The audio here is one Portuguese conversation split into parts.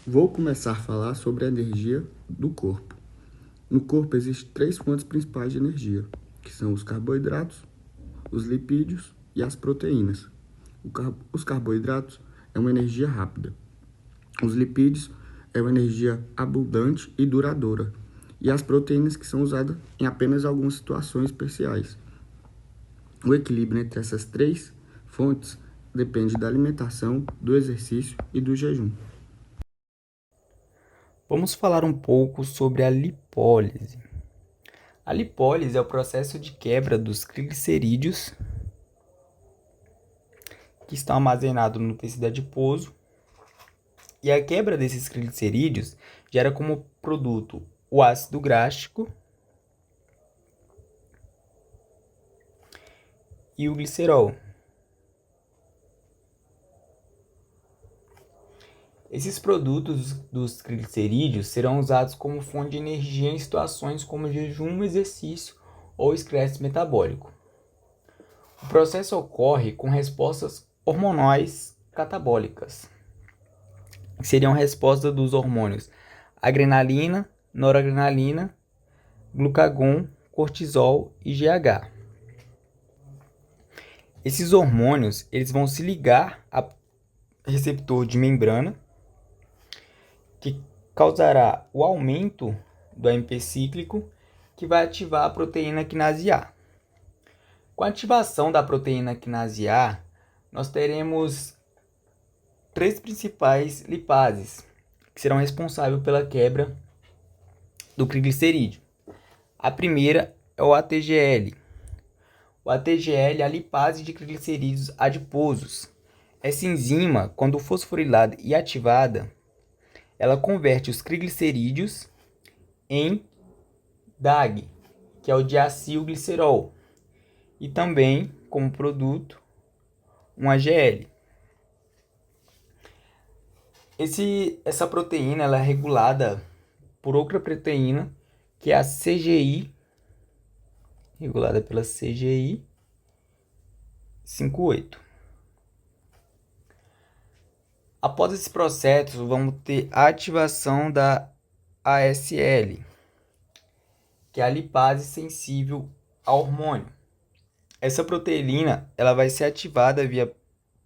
Vou começar a falar sobre a energia do corpo. No corpo existem três fontes principais de energia, que são os carboidratos, os lipídios e as proteínas. Os carboidratos é uma energia rápida. Os lipídios é uma energia abundante e duradoura. E as proteínas que são usadas em apenas algumas situações especiais. O equilíbrio entre essas três fontes depende da alimentação, do exercício e do jejum. Vamos falar um pouco sobre a lipólise. A lipólise é o processo de quebra dos glicerídeos que estão armazenados no tecido adiposo. E a quebra desses glicerídeos gera como produto o ácido gráfico e o glicerol. Esses produtos dos glicerídeos serão usados como fonte de energia em situações como jejum, exercício ou estresse metabólico. O processo ocorre com respostas hormonais catabólicas, que seriam respostas dos hormônios adrenalina, noradrenalina, glucagon, cortisol e GH. Esses hormônios eles vão se ligar a receptor de membrana, que causará o aumento do AMP cíclico, que vai ativar a proteína quinase A. Com a ativação da proteína quinase A, nós teremos três principais lipases, que serão responsáveis pela quebra do triglicerídeo. A primeira é o ATGL. O ATGL é a lipase de triglicerídeos adiposos. Essa enzima, quando fosforilada e ativada, ela converte os triglicerídeos em DAG, que é o diacilglicerol, e também, como produto, um AGL. Essa proteína ela é regulada por outra proteína, que é a CGI, regulada pela CGI 58. Após esse processo, vamos ter a ativação da ASL, que é a lipase sensível ao hormônio. Essa proteína ela vai ser ativada via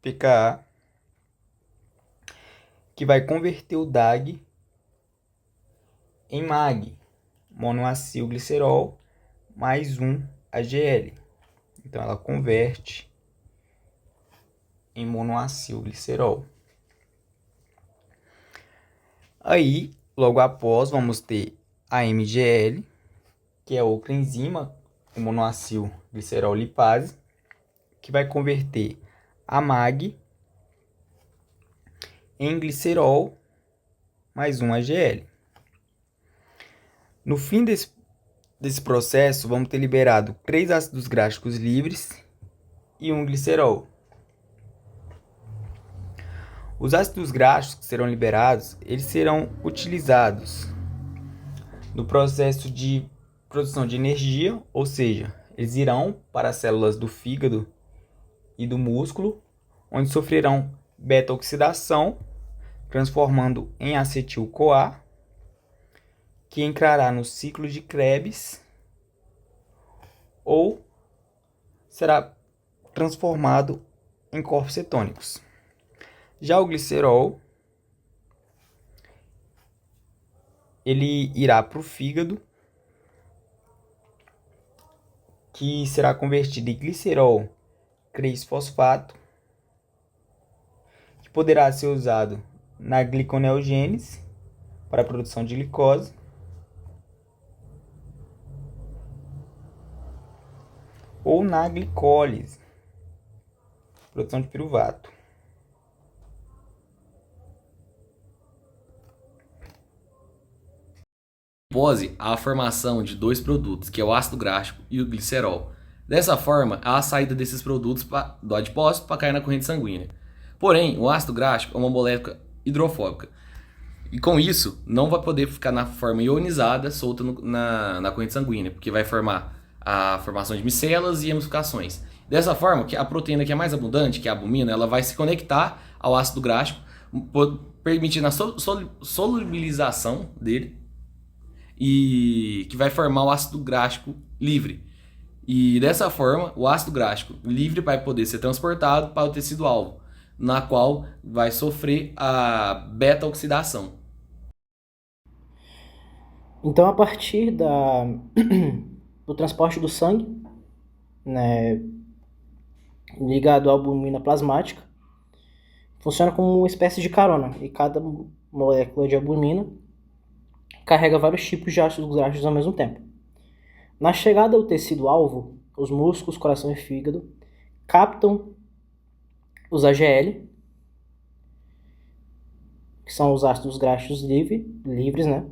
pKa, que vai converter o DAG em MAG, monoacilglicerol, mais um AGL. Então, ela converte em monoacilglicerol. Aí, logo após, vamos ter a MGL, que é outra enzima, o monoacilglicerol lipase, que vai converter a MAG em glicerol mais um AGL. No fim desse processo, vamos ter liberado 3 ácidos gráficos livres e um glicerol. Os ácidos gráficos que serão liberados, eles serão utilizados no processo de produção de energia, ou seja, eles irão para as células do fígado e do músculo, onde sofrerão beta-oxidação, transformando em acetil-CoA, que entrará no ciclo de Krebs ou será transformado em corpos cetônicos. Já o glicerol, ele irá para o fígado, que será convertido em glicerol 3-fosfato, que poderá ser usado na gliconeogênese para a produção de glicose, ou na glicólise, produção de piruvato. Glicose há a formação de dois produtos, que é o ácido gráfico e o glicerol. Dessa forma, há a saída desses produtos do adipócito para cair na corrente sanguínea. Porém, o ácido gráfico é uma molécula hidrofóbica. E com isso, não vai poder ficar na forma ionizada, solta na corrente sanguínea, porque vai formar a formação de micelas e emulsificações. Dessa forma, que a proteína que é mais abundante, que é a albumina, ela vai se conectar ao ácido gráfico, permitindo a solubilização dele e que vai formar o ácido gráfico livre. E dessa forma, o ácido gráfico livre vai poder ser transportado para o tecido-alvo, na qual vai sofrer a beta-oxidação. Então, a partir do transporte do sangue, né, ligado à albumina plasmática, funciona como uma espécie de carona, e cada molécula de albumina carrega vários tipos de ácidos graxos ao mesmo tempo. Na chegada ao tecido-alvo, os músculos, coração e fígado captam os AGL, que são os ácidos graxos livres, né?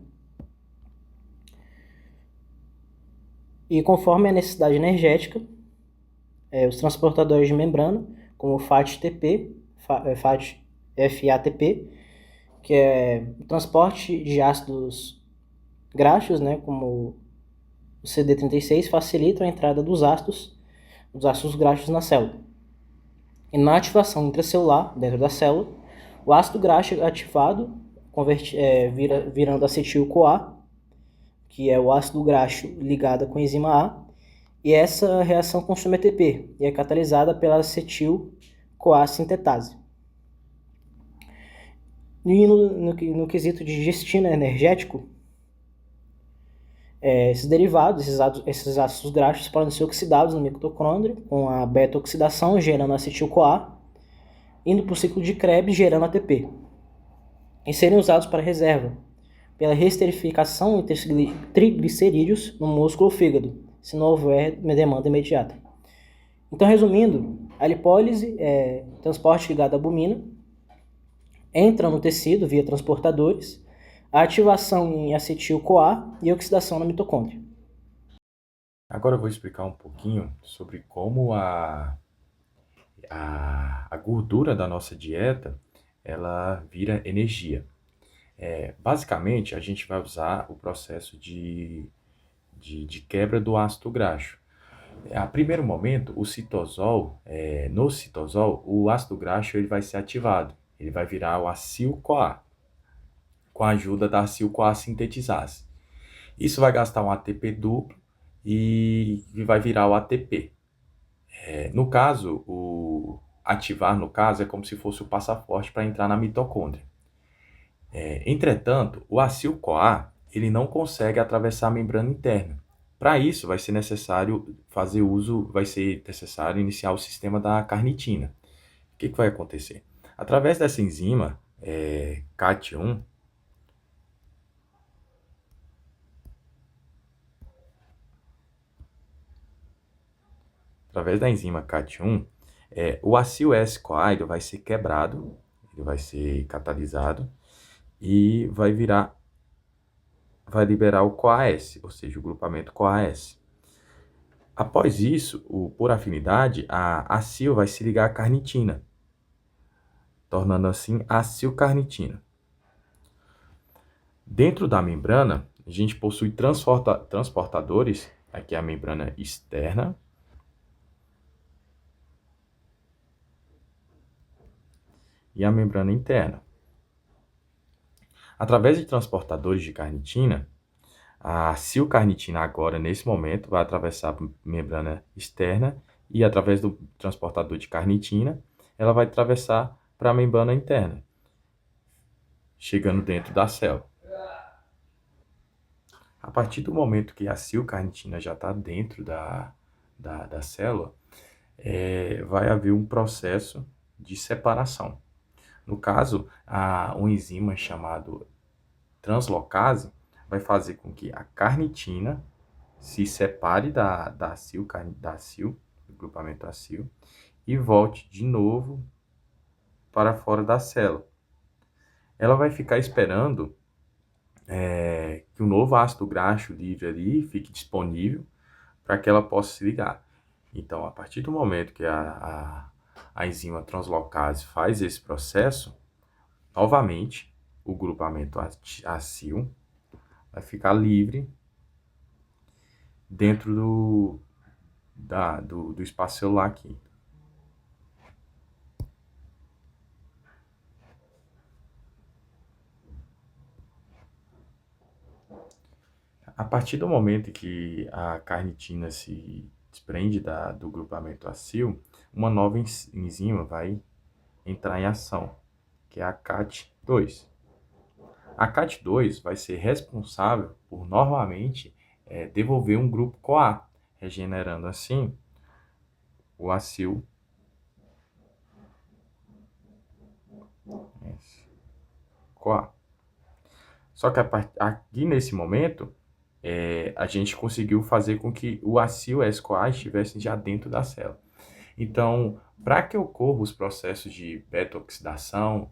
E conforme a necessidade energética, os transportadores de membrana, como o FATP, que é o transporte de ácidos graxos, né, como o CD36, facilitam a entrada dos ácidos graxos na célula. E na ativação intracelular, dentro da célula, o ácido graxo é ativado, virando acetil-CoA, que é o ácido graxo ligado à coenzima A, e essa reação consome ATP e é catalisada pela acetil-CoA sintetase. E no quesito de destino energético, esses derivados, esses ácidos graxos, podem ser oxidados no mitocôndrio com a beta-oxidação, gerando acetil-CoA, indo para o ciclo de Krebs, gerando ATP, e serem usados para reserva, pela reesterificação de triglicerídeos no músculo ou fígado, se não houver uma demanda imediata. Então, resumindo, a lipólise é transporte ligado à albumina, entra no tecido via transportadores, a ativação em acetil-CoA e a oxidação na mitocôndria. Agora eu vou explicar um pouquinho sobre como a gordura da nossa dieta ela vira energia. Basicamente, a gente vai usar o processo de quebra do ácido graxo. A primeiro momento, no citosol, o ácido graxo ele vai ser ativado. Ele vai virar o acil-CoA, com a ajuda da acil-CoA sintetase. Isso vai gastar um ATP duplo e vai virar o ATP. No caso, ativar é como se fosse o passaporte para entrar na mitocôndria. Entretanto, o acil-CoA ele não consegue atravessar a membrana interna. Para isso, vai ser necessário iniciar o sistema da carnitina. O que vai acontecer? Através dessa enzima, CAT1, o acil-S-CoA vai ser quebrado, ele vai ser catalisado e vai liberar o CoAS, ou seja, o grupamento CoAS. Após isso, por afinidade, a acil vai se ligar à carnitina, tornando assim a acilcarnitina. Dentro da membrana, a gente possui transportadores, aqui é a membrana externa, e a membrana interna. Através de transportadores de carnitina, a acilcarnitina agora, nesse momento, vai atravessar a membrana externa e, através do transportador de carnitina, ela vai atravessar para a membrana interna, chegando dentro da célula. A partir do momento que a acilcarnitina já está dentro da célula, vai haver um processo de separação. No caso, uma enzima chamada translocase vai fazer com que a carnitina se separe da acil, do grupamento acil, e volte de novo para fora da célula. Ela vai ficar esperando que o novo ácido graxo livre ali fique disponível para que ela possa se ligar. Então, a partir do momento que a enzima translocase faz esse processo, novamente, o grupamento acil vai ficar livre dentro do espaço celular aqui. A partir do momento que a carnitina se desprende do grupamento acil, uma nova enzima vai entrar em ação, que é a CAT2. A CAT2 vai ser responsável por novamente devolver um grupo CoA, regenerando assim o acil CoA. Só que aqui nesse momento, a gente conseguiu fazer com que o acil S-CoA estivesse já dentro da célula. Então, para que ocorram os processos de beta-oxidação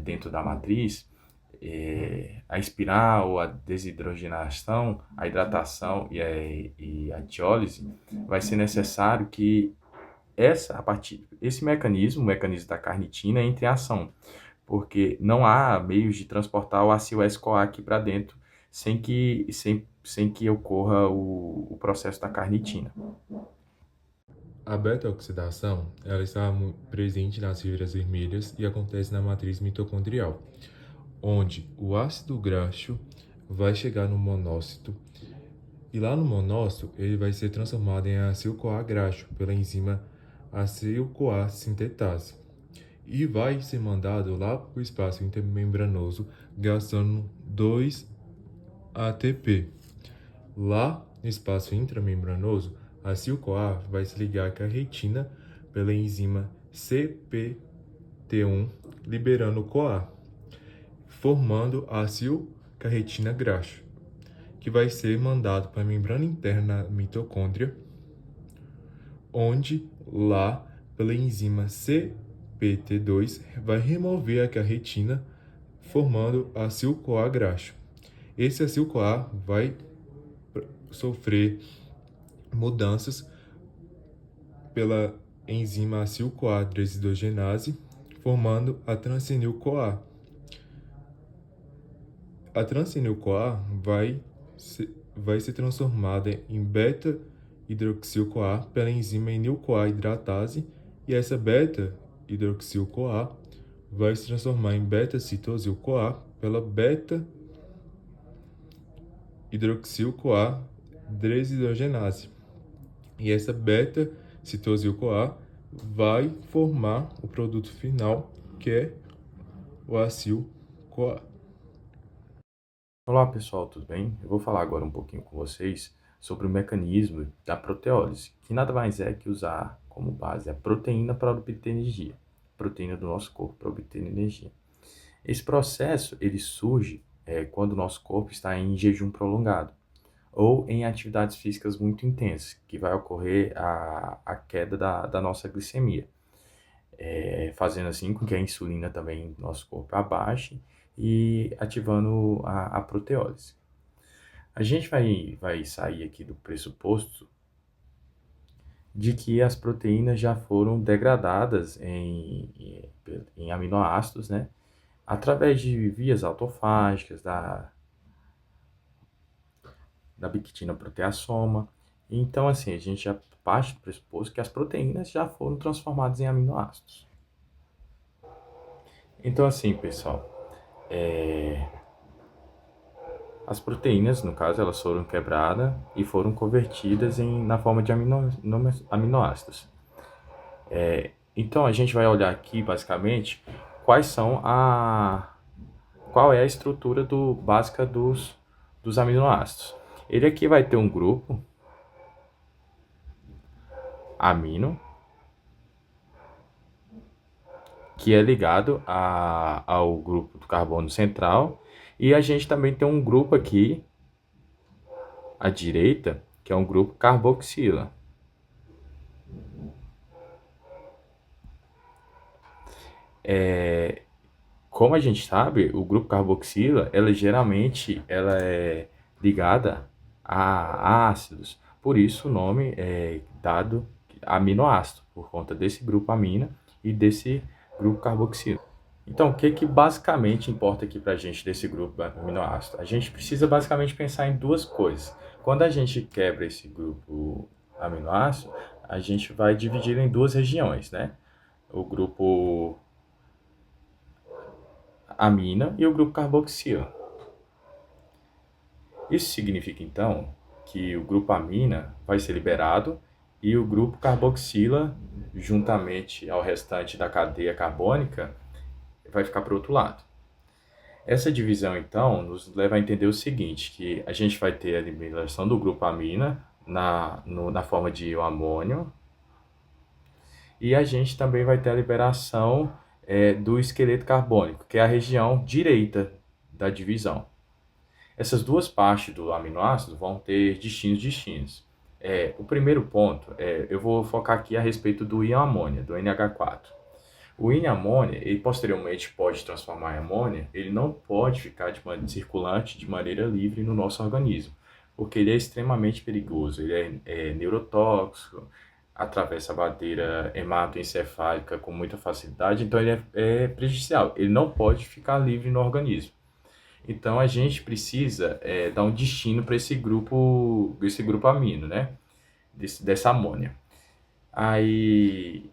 dentro da matriz, a espiral, a desidrogenação, a hidratação e a diólise, vai ser necessário que esse mecanismo, o mecanismo da carnitina, entre em ação, porque não há meios de transportar o acil S-CoA aqui para dentro sem que ocorra o processo da carnitina. A beta-oxidação ela está presente nas fibras vermelhas e acontece na matriz mitocondrial, onde o ácido graxo vai chegar no monócito e lá no monócito ele vai ser transformado em acil-CoA graxo pela enzima acil-CoA sintetase e vai ser mandado lá para o espaço intermembranoso gastando 2 ATP. Lá no espaço intramembranoso, a acil-CoA vai se ligar à retina pela enzima CPT1, liberando CoA, formando a acil-carretina graxo, que vai ser mandado para a membrana interna da mitocôndria, onde lá pela enzima CPT2 vai remover a carretina, formando a acil-CoA graxo. Esse acil-CoA vai sofrer mudanças pela enzima acil-CoA desidrogenase, formando a transenil-CoA. A transenil-CoA vai ser transformada em beta-hidroxil-CoA pela enzima enil-CoA hidratase, e essa beta-hidroxil-CoA vai se transformar em beta-citosil-CoA pela beta-hidroxil-CoA desidrogenase. E essa beta-citosil-CoA vai formar o produto final, que é o acil-CoA. Olá pessoal, tudo bem? Eu vou falar agora um pouquinho com vocês sobre o mecanismo da proteólise, que nada mais é que usar como base a proteína para obter energia, proteína do nosso corpo para obter energia. Esse processo ele surge quando o nosso corpo está em jejum prolongado ou em atividades físicas muito intensas, que vai ocorrer a queda da nossa glicemia, fazendo assim com que a insulina também no nosso corpo abaixe e ativando a proteólise. A gente vai sair aqui do pressuposto de que as proteínas já foram degradadas em aminoácidos, né? Através de vias autofágicas, da bictina proteassoma. Então, assim, a gente já parte do pressuposto que as proteínas já foram transformadas em aminoácidos. Então, assim, pessoal, as proteínas, no caso, elas foram quebradas e foram convertidas na forma de aminoácidos. Então, a gente vai olhar aqui, basicamente, qual é a estrutura básica dos aminoácidos. Ele aqui vai ter um grupo amino, que é ligado ao grupo do carbono central, e a gente também tem um grupo aqui à direita, que é um grupo carboxila. Como a gente sabe, o grupo carboxila, geralmente é ligada a ácidos, por isso o nome é dado aminoácido, por conta desse grupo amina e desse grupo carboxila. Então, o que basicamente importa aqui para a gente desse grupo aminoácido? A gente precisa basicamente pensar em duas coisas. Quando a gente quebra esse grupo aminoácido, a gente vai dividir em duas regiões, né? O grupo amina e o grupo carboxila. Isso significa, então, que o grupo amina vai ser liberado e o grupo carboxila, juntamente ao restante da cadeia carbônica, vai ficar para o outro lado. Essa divisão, então, nos leva a entender o seguinte, que a gente vai ter a liberação do grupo amina na forma de íon amônio, e a gente também vai ter a liberação do esqueleto carbônico, que é a região direita da divisão. Essas duas partes do aminoácido vão ter destinos distintos. O primeiro ponto, eu vou focar aqui a respeito do íon amônia, do NH4. O íon amônia, ele posteriormente pode transformar em amônia, ele não pode ficar circulante de maneira livre no nosso organismo, porque ele é extremamente perigoso, ele é neurotóxico, atravessa a barreira hematoencefálica com muita facilidade, então ele é prejudicial, ele não pode ficar livre no organismo. Então a gente precisa dar um destino para esse grupo amino, né? Dessa amônia. Aí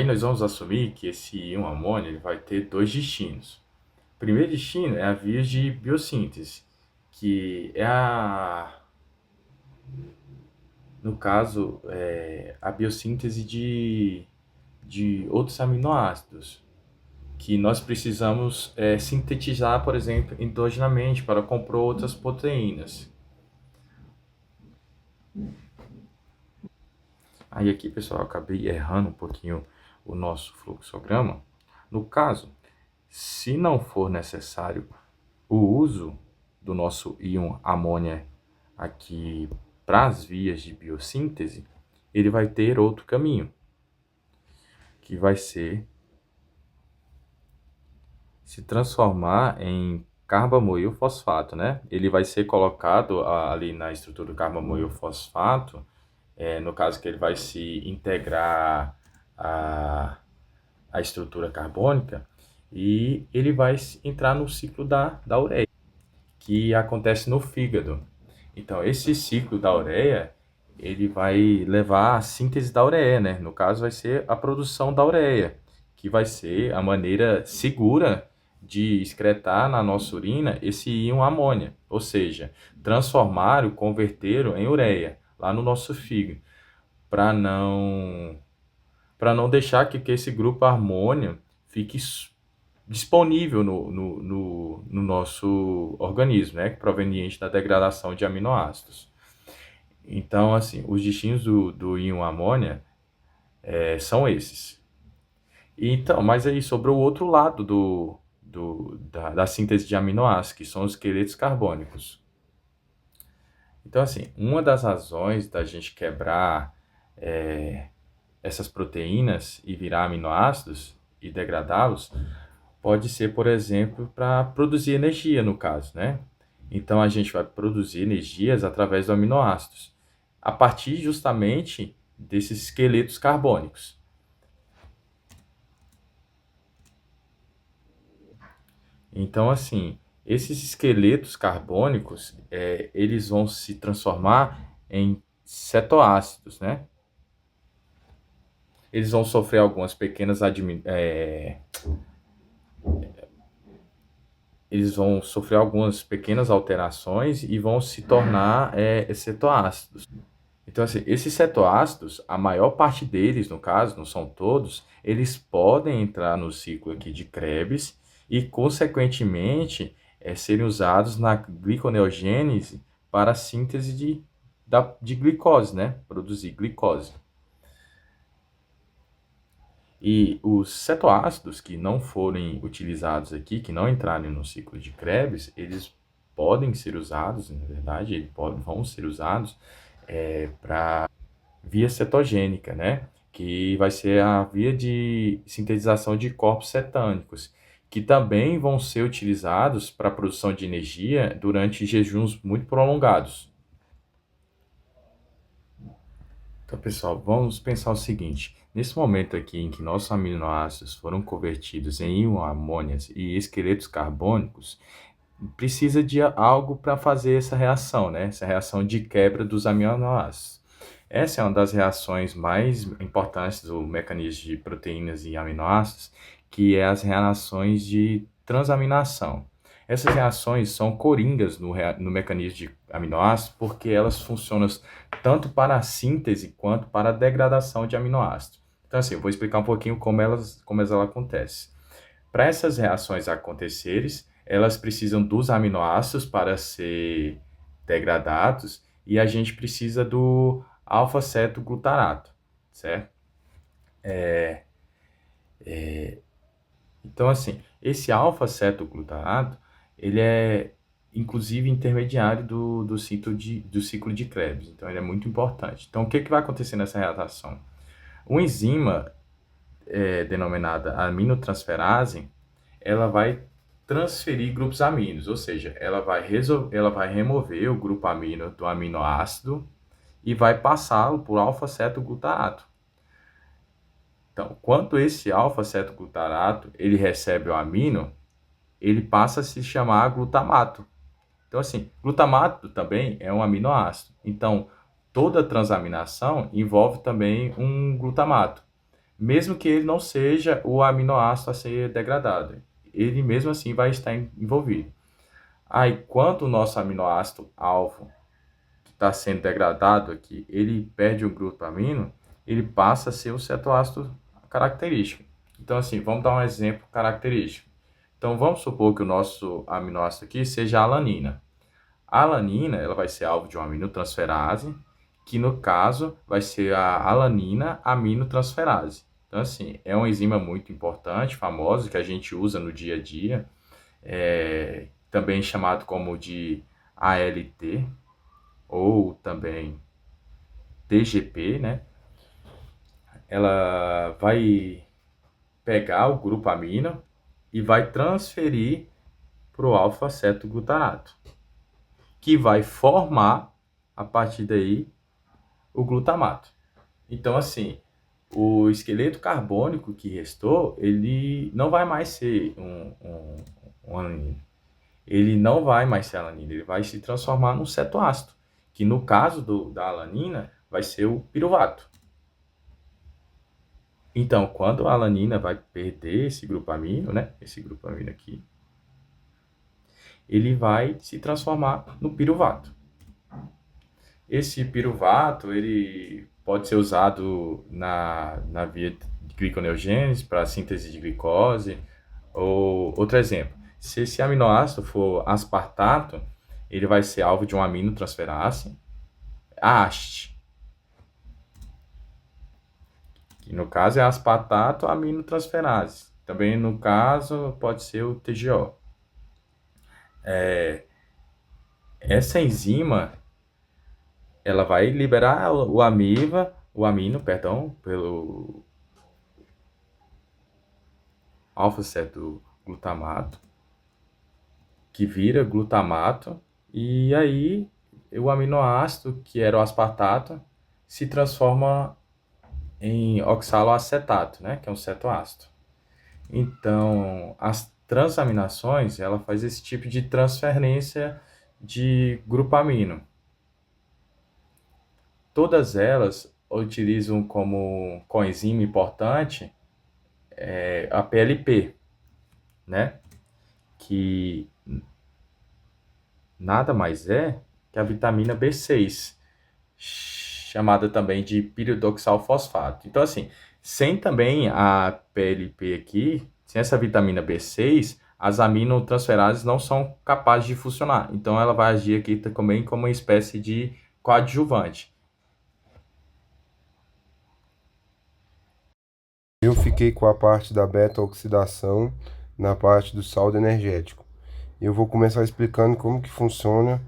nós vamos assumir que esse íon amônia ele vai ter dois destinos. O primeiro destino é a via de biossíntese, que é no caso, a biossíntese de outros aminoácidos, que nós precisamos sintetizar, por exemplo, endogenamente para compor outras proteínas. Aí aqui, pessoal, eu acabei errando um pouquinho o nosso fluxograma. No caso, se não for necessário o uso do nosso íon amônia aqui para as vias de biossíntese, ele vai ter outro caminho, que vai ser se transformar em carbamoil fosfato, né? Ele vai ser colocado ali na estrutura do carbamoil fosfato, no caso que ele vai se integrar à estrutura carbônica, e ele vai entrar no ciclo da ureia, que acontece no fígado. Então, esse ciclo da ureia, ele vai levar à síntese da ureia, né? No caso, vai ser a produção da ureia, que vai ser a maneira segura de excretar na nossa urina esse íon amônia, ou seja, transformar, converter em ureia, lá no nosso fígado, para não deixar que esse grupo amônio fique disponível no nosso organismo, né, proveniente da degradação de aminoácidos. Então, assim, os destinos do íon amônia são esses. Então, mas aí sobre o outro lado da síntese de aminoácidos, que são os esqueletos carbônicos. Então, assim, uma das razões da gente quebrar essas proteínas e virar aminoácidos e degradá-los pode ser, por exemplo, para produzir energia, no caso, né? Então, a gente vai produzir energias através dos aminoácidos, a partir justamente desses esqueletos carbônicos. Então, assim, esses esqueletos carbônicos, eles vão se transformar em cetoácidos, né? Eles vão sofrer algumas pequenas alterações e vão se tornar cetoácidos. Então, assim, esses cetoácidos, a maior parte deles, no caso, não são todos, eles podem entrar no ciclo aqui de Krebs e, consequentemente, serem usados na gliconeogênese para a síntese de glicose, né? Produzir glicose. E os cetoácidos que não forem utilizados aqui, que não entrarem no ciclo de Krebs, eles podem ser usados, na verdade, vão ser usados para via cetogênica, né? Que vai ser a via de sintetização de corpos cetânicos, que também vão ser utilizados para a produção de energia durante jejuns muito prolongados. Então, pessoal, vamos pensar o seguinte. Nesse momento aqui em que nossos aminoácidos foram convertidos em íon amônias e esqueletos carbônicos, precisa de algo para fazer essa reação, né? Essa reação de quebra dos aminoácidos. Essa é uma das reações mais importantes do mecanismo de proteínas e aminoácidos, que é as reações de transaminação. Essas reações são coringas no mecanismo de aminoácidos porque elas funcionam tanto para a síntese quanto para a degradação de aminoácidos. Então, assim, eu vou explicar um pouquinho como elas acontecem. Para essas reações acontecerem, elas precisam dos aminoácidos para ser degradados e a gente precisa do alfa-cetoglutarato, certo? Então, assim, esse alfa-cetoglutarato, ele é, inclusive, intermediário do ciclo de Krebs. Então, ele é muito importante. Então, o que vai acontecer nessa reação? Uma enzima denominada aminotransferase, ela vai transferir grupos aminos, ou seja, ela vai remover o grupo amino do aminoácido e vai passá-lo por alfa-cetoglutarato. Então, quando esse alfa-cetoglutarato ele recebe o amino, ele passa a se chamar glutamato. Então, assim, glutamato também é um aminoácido. Então, toda transaminação envolve também um glutamato, mesmo que ele não seja o aminoácido a ser degradado. Ele mesmo assim vai estar envolvido. Aí, quando o nosso aminoácido alfa, que está sendo degradado aqui, ele perde o grupo amino, ele passa a ser o cetoácido característico. Então, assim, vamos dar um exemplo característico. Então, vamos supor que o nosso aminoácido aqui seja a alanina. A alanina, ela vai ser alvo de uma aminotransferase, que no caso vai ser a alanina aminotransferase. Então, assim, é uma enzima muito importante, famosa, que a gente usa no dia a dia, também chamado como de ALT, ou também TGP, né? Ela vai pegar o grupo amino e vai transferir para o alfa-cetoglutarato, que vai formar, a partir daí, o glutamato. Então, assim, o esqueleto carbônico que restou, ele não vai mais ser um alanina. Ele não vai mais ser alanina, ele vai se transformar num cetoácido, que no caso da alanina vai ser o piruvato. Então, quando a alanina vai perder esse grupo amino, né, esse grupo amino aqui, ele vai se transformar no piruvato. Esse piruvato, ele pode ser usado na via de gliconeogênese para síntese de glicose. Ou outro exemplo, se esse aminoácido for aspartato, ele vai ser alvo de um aminotransferase, a AST, que no caso é aspartato aminotransferase. Também no caso pode ser o TGO. Essa enzima, ela vai liberar o amino, pelo alfa-cetoglutamato, que vira glutamato, e aí o aminoácido, que era o aspartato, se transforma em oxaloacetato, né, que é um cetoácido. Então, as transaminações, ela faz esse tipo de transferência de grupo amino. Todas elas utilizam como coenzima importante a PLP, né? Que nada mais é que a vitamina B6, chamada também de piridoxal-fosfato. Então, assim, sem também a PLP aqui, sem essa vitamina B6, as aminotransferases não são capazes de funcionar. Então, ela vai agir aqui também como uma espécie de coadjuvante. Eu fiquei com a parte da beta-oxidação na parte do saldo energético. Eu vou começar explicando como que funciona,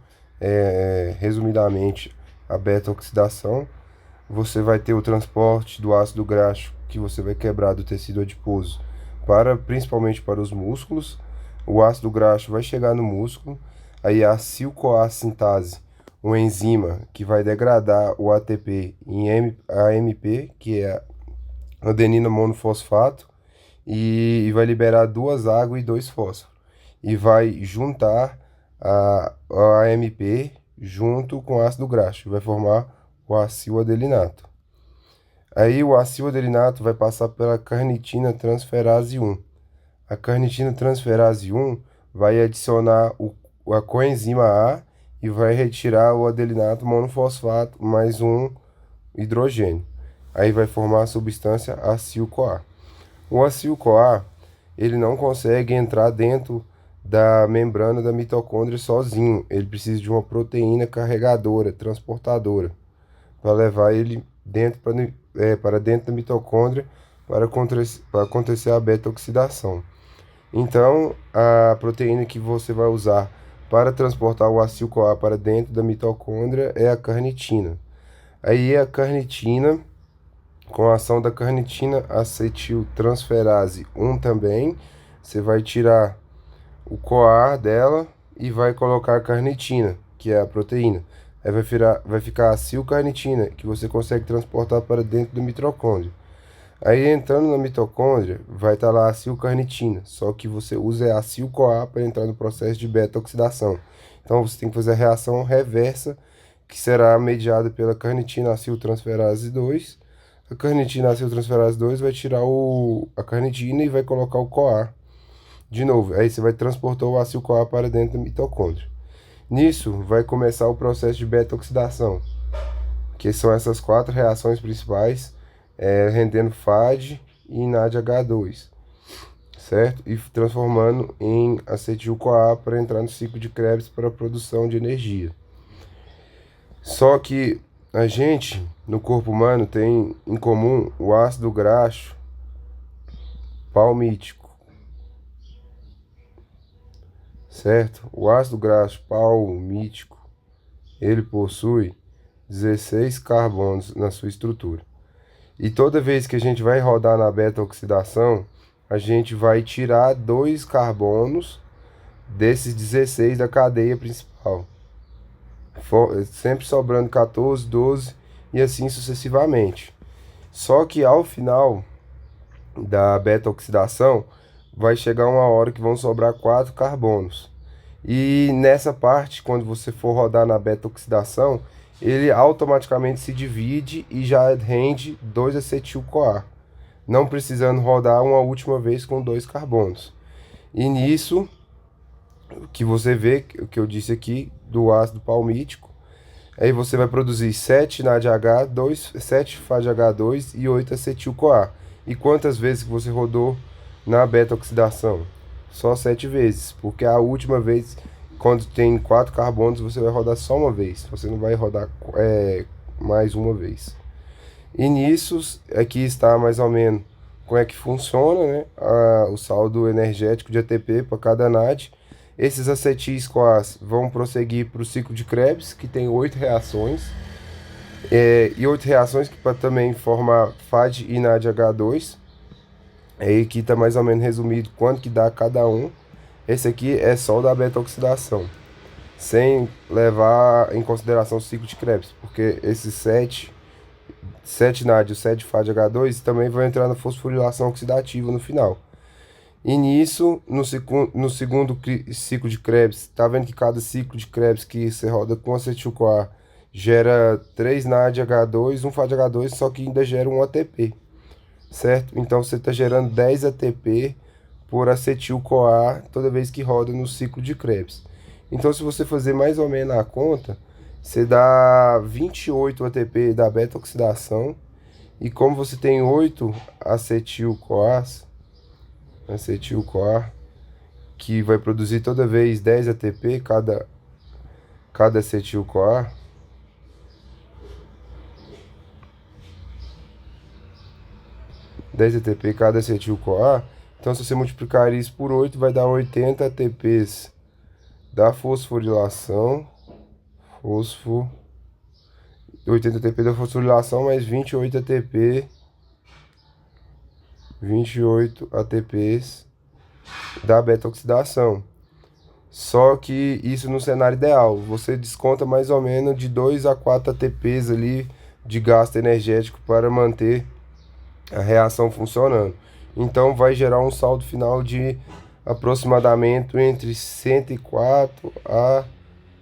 resumidamente, a beta-oxidação. Você vai ter o transporte do ácido graxo que você vai quebrar do tecido adiposo, principalmente para os músculos. O ácido graxo vai chegar no músculo, aí a acetil-CoA sintase, uma enzima que vai degradar o ATP em AMP, que é adenina monofosfato, e vai liberar 2 águas e 2 fósforos. E vai juntar a AMP junto com o ácido graxo, vai formar o acil-adelinato. Aí o acil-adelinato vai passar pela carnitina transferase 1. A carnitina transferase 1 vai adicionar a coenzima A e vai retirar o adelinato monofosfato mais um hidrogênio. Aí vai formar a substância acil-CoA. O acil-CoA, ele não consegue entrar dentro da membrana da mitocôndria sozinho. Ele precisa de uma proteína carregadora, transportadora, para levar ele para dentro da mitocôndria para acontecer a beta-oxidação. Então, a proteína que você vai usar para transportar o acil-CoA para dentro da mitocôndria é a carnitina. Aí a carnitina, com a ação da carnitina acetiltransferase 1 também, você vai tirar o CoA dela e vai colocar a carnitina, que é a proteína. Aí vai ficar a acil-carnitina, que você consegue transportar para dentro do mitocôndrio. Aí entrando na mitocôndria, vai estar lá a acil-carnitina, só que você usa a acil-CoA para entrar no processo de beta-oxidação. Então você tem que fazer a reação reversa, que será mediada pela carnitina aciltransferase 2. A carnitina aciltransferase 2 vai tirar a carnitina e vai colocar o CoA de novo. Aí você vai transportar o acil-CoA para dentro da mitocôndria. Nisso vai começar o processo de beta-oxidação, que são essas 4 reações principais, rendendo FAD e NADH2, certo? E transformando em acetil-CoA para entrar no ciclo de Krebs para a produção de energia. Só que a gente, no corpo humano, tem em comum o ácido graxo palmítico, certo? O ácido graxo palmítico, ele possui 16 carbonos na sua estrutura. E toda vez que a gente vai rodar na beta-oxidação, a gente vai tirar 2 carbonos desses 16 da cadeia principal. Sempre sobrando 14, 12 e assim sucessivamente. Só que ao final da beta-oxidação, vai chegar uma hora que vão sobrar 4 carbonos. E nessa parte, quando você for rodar na beta-oxidação, ele automaticamente se divide e já rende 2 acetil-CoA, não precisando rodar uma última vez com 2 carbonos. E nisso, que você vê, o que eu disse aqui, do ácido palmítico, aí você vai produzir 7 NADH, 7 FADH2 e 8 acetil-CoA. E quantas vezes que você rodou na beta-oxidação? Só 7 vezes, porque a última vez, quando tem 4 carbonos, você vai rodar só uma vez. Você não vai rodar mais uma vez. E nisso, aqui está mais ou menos como é que funciona, né? O saldo energético de ATP para cada NAD. Esses acetis-CoAs vão prosseguir para o ciclo de Krebs, que tem 8 reações. E 8 reações que para também formar FAD e NADH2. Aí aqui está mais ou menos resumido quanto que dá cada um. Esse aqui é só o da beta-oxidação, sem levar em consideração o ciclo de Krebs, porque esses 7 NAD e o 7 FADH2 também vão entrar na fosforilação oxidativa no final. E nisso, no segundo ciclo de Krebs, tá vendo que cada ciclo de Krebs que você roda com acetil-CoA gera 3 NADH2, 1 FADH2, só que ainda gera um ATP, certo? Então você está gerando 10 ATP por acetil-CoA toda vez que roda no ciclo de Krebs. Então, se você fazer mais ou menos a conta, você dá 28 ATP da beta-oxidação. E como você tem 8 acetil-CoA, que vai produzir toda vez 10 ATP cada acetil-CoA, cada acetil-CoA. Então, se você multiplicar isso por 8, vai dar 80 ATPs da fosforilação. 80 ATP da fosforilação mais 28 ATPs da beta-oxidação. Só que isso no cenário ideal, você desconta mais ou menos de 2 a 4 ATPs ali de gasto energético para manter a reação funcionando. Então vai gerar um saldo final de aproximadamente entre 104 a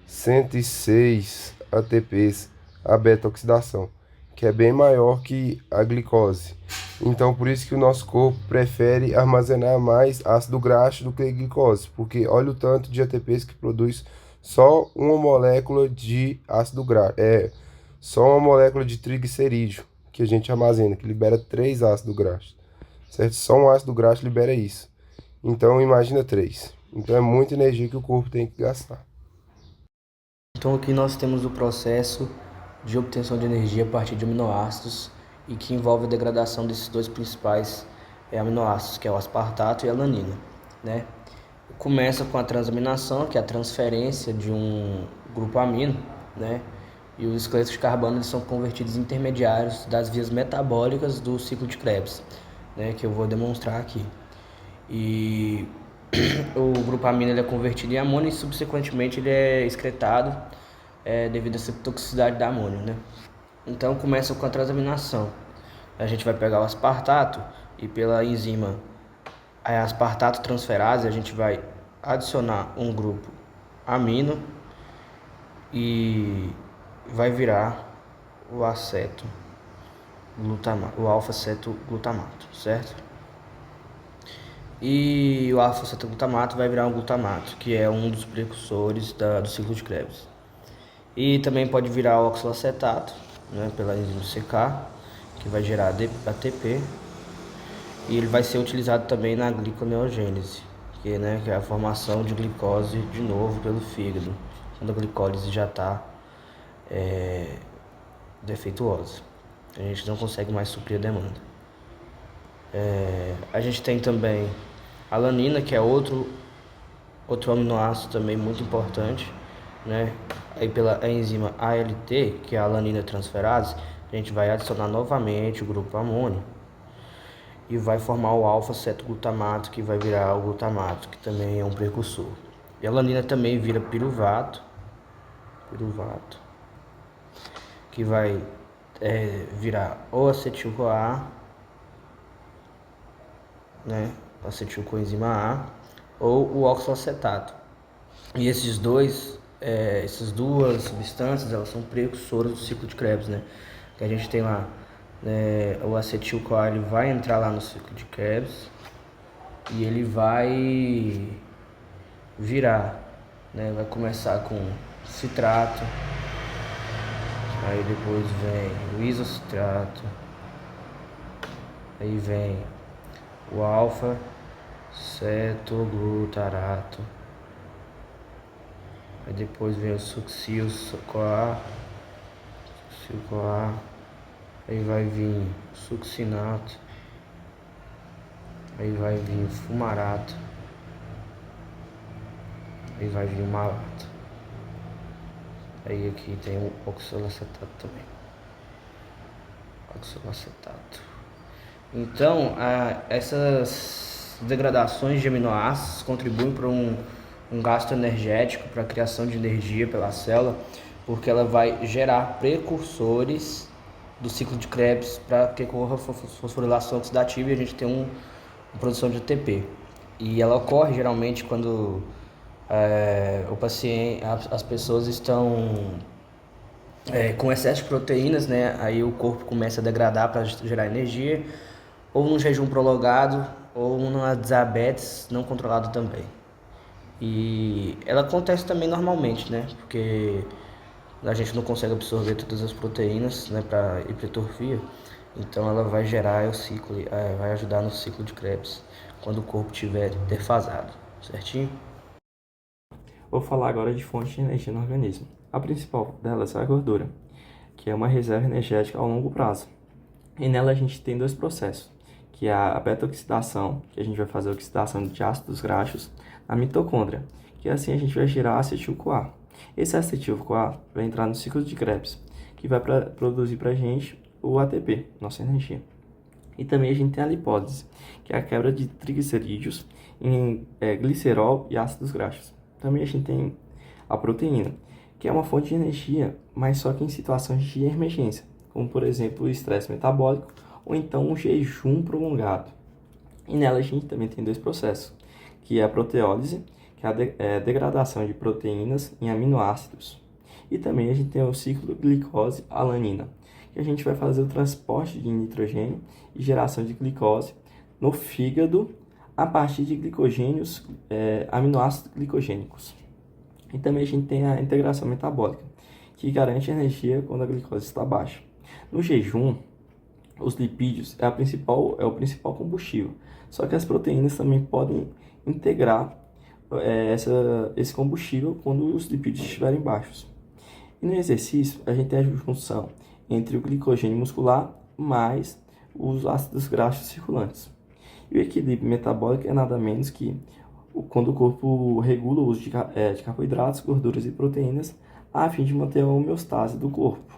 106 ATPs a beta-oxidação. que é bem maior que a glicose. Então, por isso que o nosso corpo prefere armazenar mais ácido graxo do que glicose, porque olha o tanto de ATPs que produz só uma molécula de ácido graxo, só uma molécula de triglicerídeo que a gente armazena, que libera 3 ácidos graxos, certo? Só um ácido graxo libera isso. Então, imagina 3. Então, é muita energia que o corpo tem que gastar. Então aqui nós temos o processo de obtenção de energia a partir de aminoácidos e que envolve a degradação desses dois principais aminoácidos, que é o aspartato e a alanina, né? Começa com a transaminação, que é a transferência de um grupo amino, né? E os esqueletos de carbono eles são convertidos em intermediários das vias metabólicas do ciclo de Krebs, né? Que eu vou demonstrar aqui. E o grupo amino ele é convertido em amônio e subsequentemente ele é excretado devido a essa toxicidade da amônio, né? Então começa com a transaminação. A gente vai pegar o aspartato e pela enzima aspartato transferase a gente vai adicionar um grupo amino e vai virar o aceto glutamato, o alfa-aceto-glutamato, certo? E o alfa-aceto-glutamato vai virar um glutamato, que é um dos precursores do ciclo de Krebs. E também pode virar o oxalacetato, né, pela enzima CK, que vai gerar ATP. E ele vai ser utilizado também na gliconeogênese, que é a formação de glicose de novo pelo fígado, quando a glicólise já está defeituosa. A gente não consegue mais suprir a demanda. A gente tem também a alanina, que é outro aminoácido também muito importante, né? Aí pela enzima ALT, que é a alanina transferase, a gente vai adicionar novamente o grupo amônio e vai formar o alfa-aceto-glutamato, que vai virar o glutamato, que também é um precursor. E a alanina também vira piruvato, que vai virar o acetil-CoA, né, acetil-coenzima A, ou o oxalacetato. E essas duas substâncias, elas são precursoras do ciclo de Krebs, né? Que a gente tem lá, o acetil-CoA, ele vai entrar lá no ciclo de Krebs e ele vai virar, né? Vai começar com citrato, aí depois vem o isocitrato, aí vem o alfa-cetoglutarato, aí depois vem o succinil-CoA, aí vai vir o succinato, aí vai vir o fumarato, aí vai vir o malato, aí aqui tem o oxalacetato também, Então, essas degradações de aminoácidos contribuem para um gasto energético, para a criação de energia pela célula, porque ela vai gerar precursores do ciclo de Krebs para que ocorra fosforilação oxidativa e a gente tem uma produção de ATP. E ela ocorre geralmente quando as pessoas estão com excesso de proteínas, né? Aí o corpo começa a degradar para gerar energia, ou num jejum prolongado, ou numa diabetes não controlada também. E ela acontece também normalmente, né? Porque a gente não consegue absorver todas as proteínas, né, para hipertrofia. Então ela vai gerar vai ajudar no ciclo de Krebs quando o corpo estiver defasado, certinho? Vou falar agora de fontes de energia no organismo. A principal delas é a gordura, que é uma reserva energética a longo prazo. E nela a gente tem dois processos, que é a beta-oxidação, que a gente vai fazer a oxidação de ácidos graxos na mitocôndria, que assim a gente vai gerar acetil-CoA. Esse acetil-CoA vai entrar no ciclo de Krebs, que vai produzir para a gente o ATP, nossa energia. E também a gente tem a lipólise, que é a quebra de triglicerídeos em glicerol e ácidos graxos. Também a gente tem a proteína, que é uma fonte de energia, mas só que em situações de emergência, como por exemplo o estresse metabólico ou então um jejum prolongado. E nela a gente também tem dois processos, que é a proteólise, que é a degradação de proteínas em aminoácidos. E também a gente tem o ciclo glicose-alanina, que que a gente vai fazer o transporte de nitrogênio e geração de glicose no fígado a partir de glicogênios, aminoácidos glicogênicos. E também a gente tem a integração metabólica, que garante energia quando a glicose está baixa. No jejum, os lipídios é o principal combustível, só que as proteínas também podem integrar esse combustível quando os lipídios estiverem baixos. E no exercício, a gente tem a junção entre o glicogênio muscular mais os ácidos graxos circulantes. E o equilíbrio metabólico é nada menos que quando o corpo regula o uso de carboidratos, gorduras e proteínas a fim de manter a homeostase do corpo.